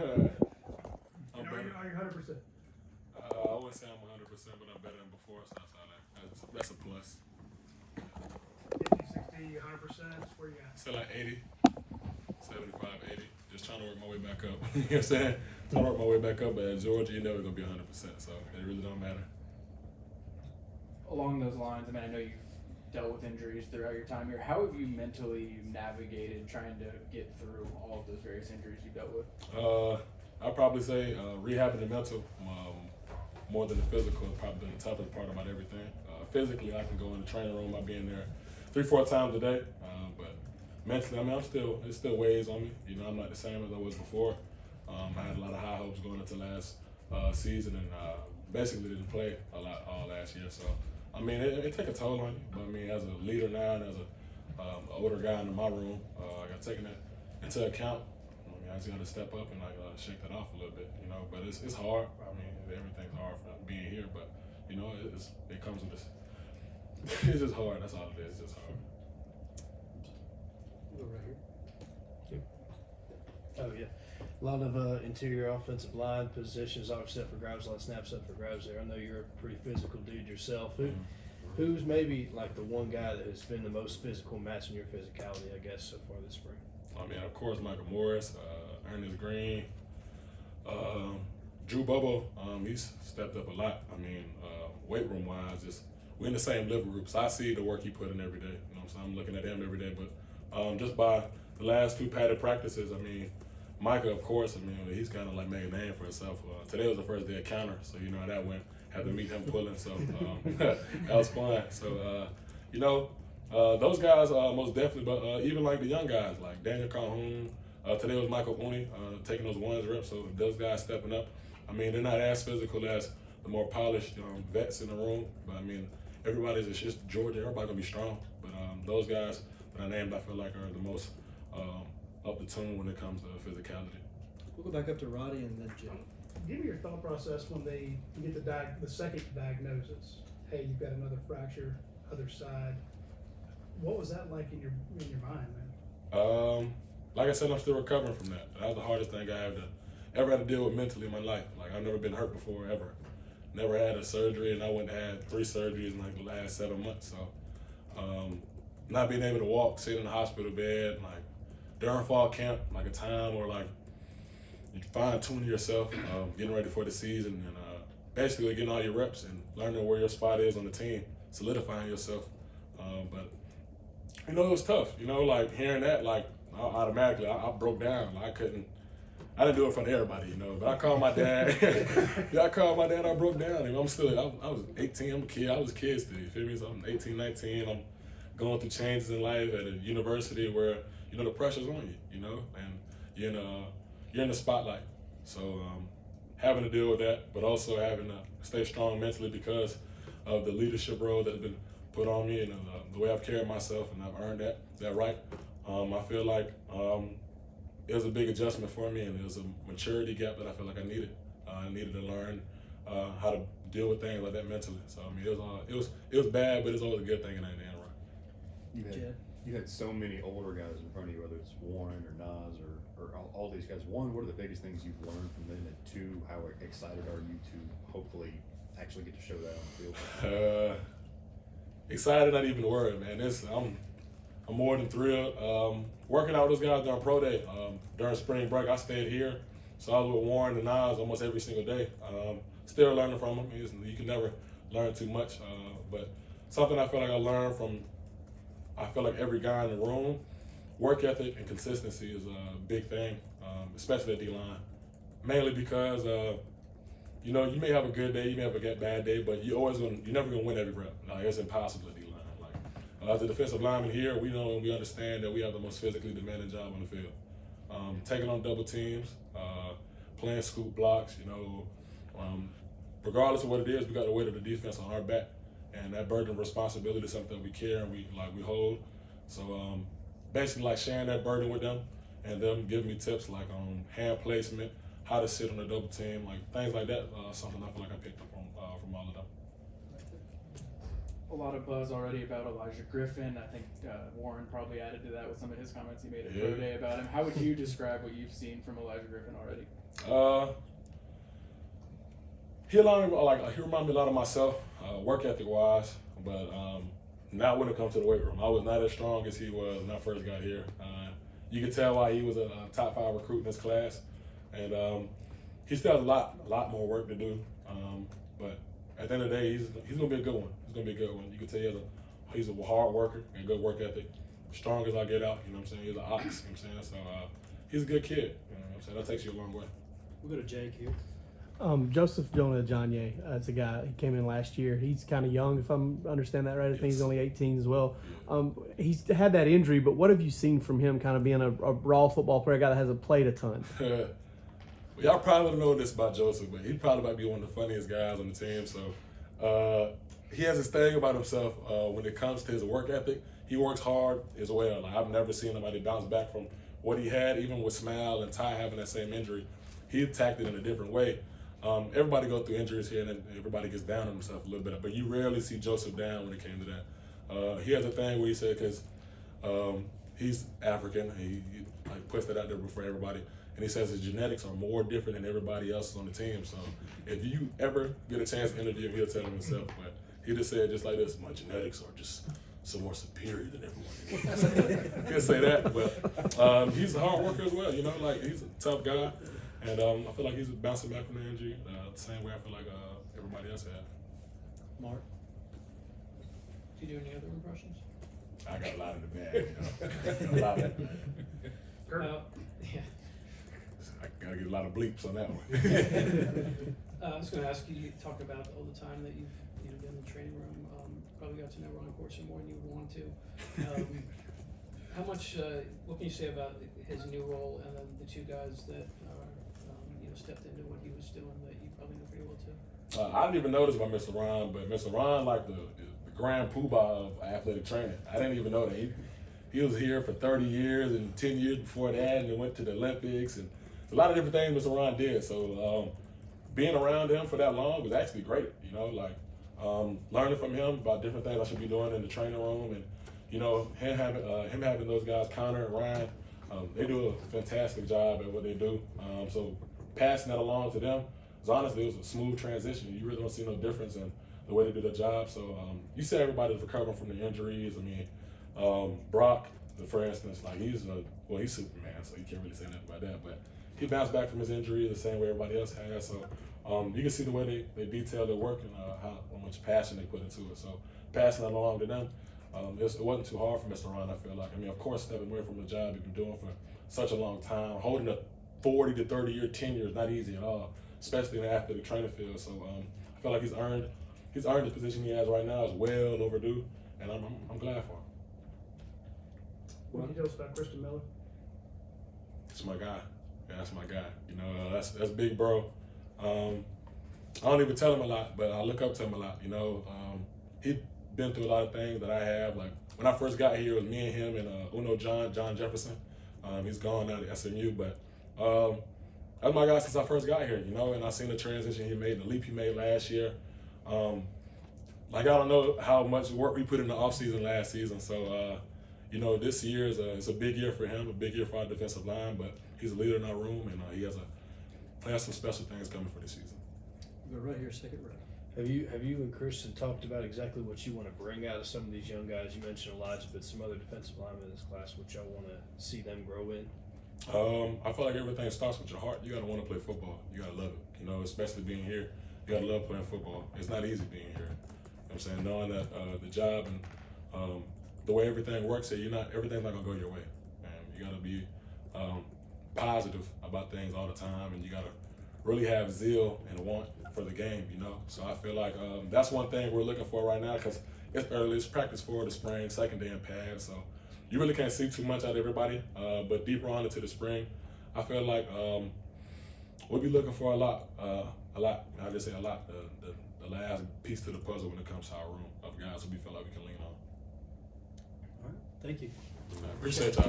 I'm better. Are you 100%? I wouldn't say I'm 100%, but I'm better than before, so that's a plus. 50, 60, 100%? Where you at? So like 80, 75, 80. Just trying to work my way back up. You know what I'm saying? Trying to work my way back up, but at Georgia, you're never going to be 100%, so it really don't matter. Along those lines, I mean, I know you've dealt with injuries throughout your time here. How have you mentally navigated trying to get through all of those various injuries you've dealt with? I'd probably say rehabbing the mental more than the physical has probably been the toughest part about everything. Physically, I can go in the training room. I've been there 3-4 times a day, but mentally, I mean, it still weighs on me. You know, I'm not the same as I was before. I had a lot of high hopes going into last season, and basically didn't play a lot all last year. So, I mean, it take a toll on you. But I mean, as a leader now and as a older guy in my room, I got taken that into account. I mean, I just got to step up and like shake that off a little bit, you know. But it's hard. I mean, everything's hard for being here, but you know, it comes with this. It's just hard. That's all it is. It's just hard. Go right here. Oh yeah, a lot of interior offensive line positions are set for grabs, a lot of snaps up for grabs there. I know you're a pretty physical dude yourself. Who's maybe like the one guy that has been the most physical, matching your physicality, I guess, so far this spring? I mean, of course, Michael Morris, Ernest Green, Drew Bobo. He's stepped up a lot. I mean, weight room wise, just we're in the same living group, so I see the work he put in every day. You know what I'm saying? I'm looking at him every day, but just by the last 2 padded practices, I mean, Micah, of course, I mean, he's kind of like made a name for himself. Today was the first day of counter, so you know how that went. Had to meet him pulling, so that was fun. So, you know, those guys most definitely, but even like the young guys, like Daniel Calhoun, today was Michael Mooney taking those ones reps, so those guys stepping up. I mean, they're not as physical as the more polished vets in the room, but I mean, it's just Georgia, everybody gonna be strong. But those guys that I named, I feel like are the most up the tune when it comes to physicality. We'll go back up to Roddy and then Jay. Give me your thought process when they get the second diagnosis. Hey, you've got another fracture, other side. What was that like in your mind, man? Like I said, I'm still recovering from that. That was the hardest thing I ever had to deal with mentally in my life. Like, I've never been hurt before, ever. Never had a surgery, and I went and had 3 surgeries in like the last 7 months. So, not being able to walk, sitting in the hospital bed, like during fall camp, like a time where like you fine-tune yourself, getting ready for the season, and basically getting all your reps and learning where your spot is on the team, solidifying yourself. But you know, it was tough. You know, like hearing that, like automatically, I broke down. Like, I didn't do it in front of everybody, you know. But I called my dad. Yeah, I called my dad. I broke down. I was 18. I'm a kid. I was a kid still. You feel me? So I'm 18, 19. I'm going through changes in life at a university where you know the pressure's on you. You know, and you're in the spotlight. So having to deal with that, but also having to stay strong mentally because of the leadership role that has been put on me and the way I've carried myself, and I've earned that right. I feel like it was a big adjustment for me, and it was a maturity gap that I feel like I needed. I needed to learn how to deal with things like that mentally. So I mean, it was bad, but it's always a good thing in the end run. You had so many older guys in front of you, whether it's Warren or Nas or all these guys. One, what are the biggest things you've learned from them? And 2, how excited are you to hopefully actually get to show that on the field? Excited, not even worried, man. I'm more than thrilled. Working out with those guys during pro day, during spring break, I stayed here. So I was with Warren and Nas almost every single day. Still learning from them. You can never learn too much, but something I feel like I learned from, I feel like every guy in the room, work ethic and consistency is a big thing, especially at D-line. Mainly because, you know, you may have a good day, you may have a bad day, but you're never gonna win every rep. Like, it's impossible at D-line. Like, as a defensive lineman here, we know and we understand that we have the most physically demanding job on the field. Taking on double teams, playing scoop blocks, you know, regardless of what it is, we got the weight of the defense on our back. And that burden of responsibility is something we care and we hold. So basically like sharing that burden with them and them giving me tips like on hand placement, how to sit on a double team, like things like that, something I feel like I picked up from all of them. a lot of buzz already about Elijah Griffin. I think Warren probably added to that with some of his comments he made at Pro Day about him. How would you describe what you've seen from Elijah Griffin already? He reminded me a lot of myself, work ethic wise, but not when it comes to the weight room. I was not as strong as he was when I first got here. You could tell why he was a top 5 recruit in his class, and he still has a lot more work to do. But at the end of the day, he's gonna be a good one. He's gonna be a good one. You can tell he's a hard worker and good work ethic. Strong as I get out, you know what I'm saying? He's an ox, you know what I'm saying? So he's a good kid, you know what I'm saying? That takes you a long way. We'll go to Jake here. Joseph Jonah Janye, that's a guy. He came in last year. He's kind of young, if I'm understand that right. I think he's only 18 as well. He's had that injury, but what have you seen from him? Kind of being a raw football player, a guy that hasn't played a ton. Y'all probably don't know this about Joseph, but he probably might be one of the funniest guys on the team. So he has this thing about himself when it comes to his work ethic. He works hard as well. Like, I've never seen anybody bounce back from what he had, even with Smile and Ty having that same injury. He attacked it in a different way. Everybody goes through injuries here, and then everybody gets down on himself a little bit. But you rarely see Joseph down when it came to that. He has a thing where he said, because he's African, he like puts that out there before everybody, and he says his genetics are more different than everybody else on the team. So if you ever get a chance to interview him, he'll tell him himself. But he just said just like this: my genetics are just so more superior than everyone else. He'll say that, but he's a hard worker as well. You know, like he's a tough guy. And I feel like he's bouncing back from the injury the same way I feel like everybody else had. Mark, do you do any other impressions? I got a lot in the bag, you know. A lot in the bag. Yeah. I gotta get a lot of bleeps on that one. I was going to ask you. You talk about all the time that you've been in the training room. Probably got to know Ron Corson more than you would want to. How much? What can you say about his new role and then the two guys that stepped into what he was doing that you probably know pretty well too? I didn't even notice about Mr. Ron, but Mr. Ron, like the grand poobah of athletic training. I didn't even know that he was here for 30 years and 10 years before that, and then went to the Olympics and a lot of different things Mr. Ron did. So being around him for that long was actually great. You know, like learning from him about different things I should be doing in the training room, and you know, him having those guys, Connor and Ryan, they do a fantastic job at what they do. So passing that along to them, honestly, it was a smooth transition. You really don't see no difference in the way they do their job. So you see everybody's recovering from the injuries. I mean, Brock, for instance, like he's Superman, so you can't really say nothing about that. But he bounced back from his injury the same way everybody else has. So you can see the way they detail their work and how much passion they put into it. So passing that along to them, it wasn't too hard for Mr. Ron, I feel like. I mean, of course, stepping away from the job you've been doing for such a long time, holding a 40 to 30 year tenure is not easy at all, especially in the athletic training field. So I feel like he's earned the position he has right now. Is well overdue, and I'm glad for him. What can you tell us about Christian Miller? That's my guy. Yeah, that's my guy. You know, that's big bro. I don't even tell him a lot, but I look up to him a lot. You know, he's been through a lot of things that I have. Like when I first got here, it was me and him and John Jefferson. He's gone now to SMU, but that's my guy since I first got here, you know, and I seen the transition he made, the leap he made last year. Like, I don't know how much work we put in the offseason last season, so, you know, this year it's a big year for him, a big year for our defensive line, but he's a leader in our room, and he has some special things coming for this season. We'll go right here, second row. Have you and Kristen talked about exactly what you want to bring out of some of these young guys? You mentioned Elijah, but some other defensive linemen in this class, what y'all want to see them grow in? I feel like everything starts with your heart. You gotta want to play football. You gotta love it. You know, especially being here, you gotta love playing football. It's not easy being here. You know what I'm saying? Knowing that the job and the way everything works here, everything's not gonna go your way. And you gotta be positive about things all the time, and you gotta really have zeal and want for the game. You know, so I feel like that's one thing we're looking for right now, because it's early. It's practice for the spring, second day in pads, so you really can't see too much out of everybody, but deeper on into the spring, I feel like we'll be looking for a lot. I just say a lot. The last piece to the puzzle when it comes to our room of guys who we feel like we can lean on. All right, thank you. I appreciate y'all.